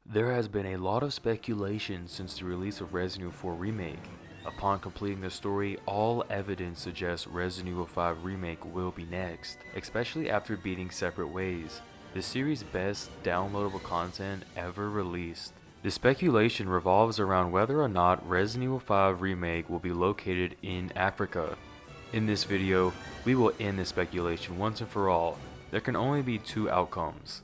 There has been a lot of speculation since the release of Resident Evil 4 Remake. Upon completing the story, all evidence suggests Resident Evil 5 Remake will be next, especially after beating Separate Ways, the series' best downloadable content ever released. The speculation revolves around whether or not Resident Evil 5 Remake will be located in Africa. In this video, we will end this speculation once and for all. There can only be two outcomes.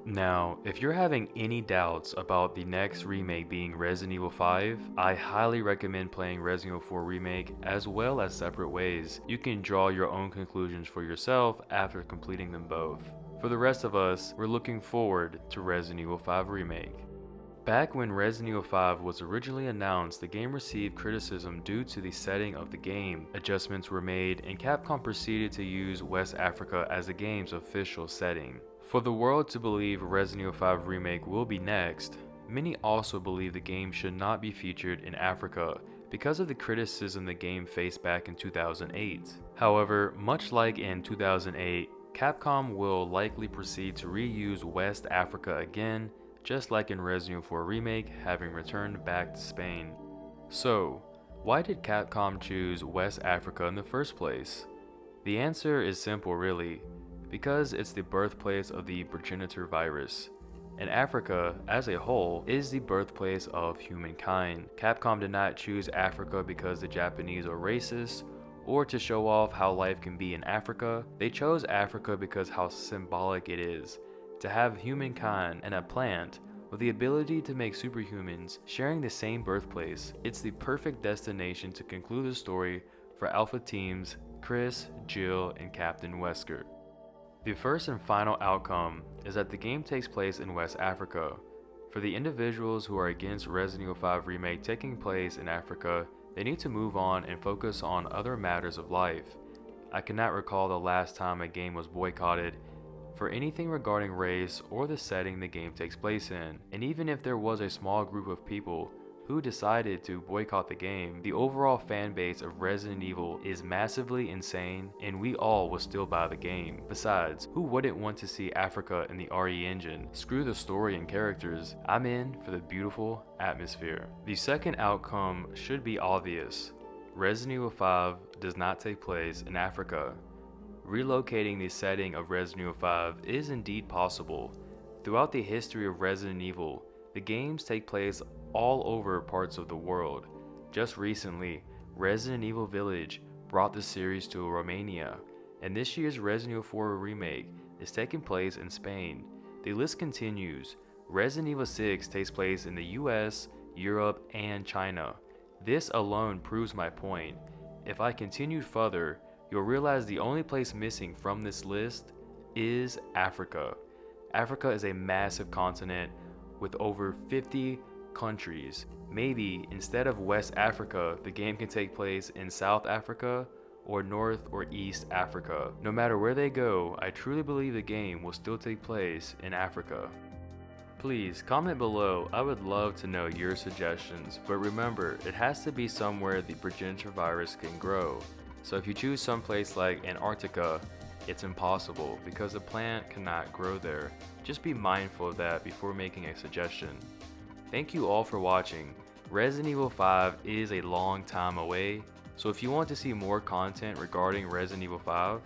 Now, if you're having any doubts about the next remake being Resident Evil 5, I highly recommend playing Resident Evil 4 Remake as well as Separate Ways. You can draw your own conclusions for yourself after completing them both. For the rest of us, we're looking forward to Resident Evil 5 Remake. Back when Resident Evil 5 was originally announced, the game received criticism due to the setting of the game. Adjustments were made, and Capcom proceeded to use West Africa as the game's official setting. For the world to believe Resident Evil 5 Remake will be next, many also believe the game should not be featured in Africa because of the criticism the game faced back in 2008. However, much like in 2008, Capcom will likely proceed to reuse West Africa again, just like in Resident Evil 4 Remake having returned back to Spain. So, why did Capcom choose West Africa in the first place? The answer is simple really. Because it's the birthplace of the progenitor virus, and Africa, as a whole, is the birthplace of humankind. Capcom did not choose Africa because the Japanese are racist, or to show off how life can be in Africa. They chose Africa because how symbolic it is, to have humankind and a plant with the ability to make superhumans sharing the same birthplace. It's the perfect destination to conclude the story for Alpha Teams Chris, Jill, and Captain Wesker. The first and final outcome is that the game takes place in West Africa. For the individuals who are against Resident Evil 5 Remake taking place in Africa, they need to move on and focus on other matters of life. I cannot recall the last time a game was boycotted for anything regarding race or the setting the game takes place in, and even if there was a small group of people who decided to boycott the game, the overall fan base of Resident Evil is massively insane and we all will still buy the game. Besides, who wouldn't want to see Africa in the RE engine? Screw the story and characters, I'm in for the beautiful atmosphere. The second outcome should be obvious. Resident Evil 5 does not take place in Africa. Relocating the setting of Resident Evil 5 is indeed possible. Throughout the history of Resident Evil, the games take place all over parts of the world. Just recently, Resident Evil Village brought the series to Romania, and this year's Resident Evil 4 Remake is taking place in Spain. The list continues. Resident Evil 6 takes place in the US, Europe, and China. This alone proves my point. If I continue further, you'll realize the only place missing from this list is Africa. Africa is a massive continent with over 50 countries. Maybe instead of West Africa, the game can take place in South Africa or North or East Africa. No matter where they go, I truly believe the game will still take place in Africa. Please comment below, I would love to know your suggestions, but remember, it has to be somewhere the progenitor virus can grow. So if you choose someplace like Antarctica, it's impossible because the plant cannot grow there. Just be mindful of that before making a suggestion. Thank you all for watching. Resident Evil 5 is a long time away, so if you want to see more content regarding Resident Evil 5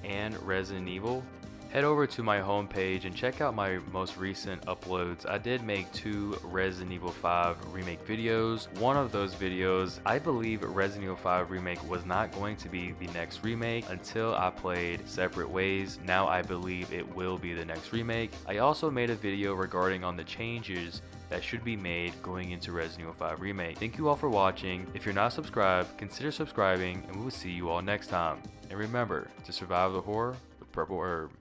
and Resident Evil, head over to my homepage and check out my most recent uploads. I did make 2 Resident Evil 5 Remake videos. One of those videos, I believe Resident Evil 5 Remake was not going to be the next remake until I played Separate Ways. Now I believe it will be the next remake. I also made a video regarding on the changes that should be made going into Resident Evil 5 Remake. Thank you all for watching. If you're not subscribed, consider subscribing and we will see you all next time. And remember to survive the horror with Purple Herb.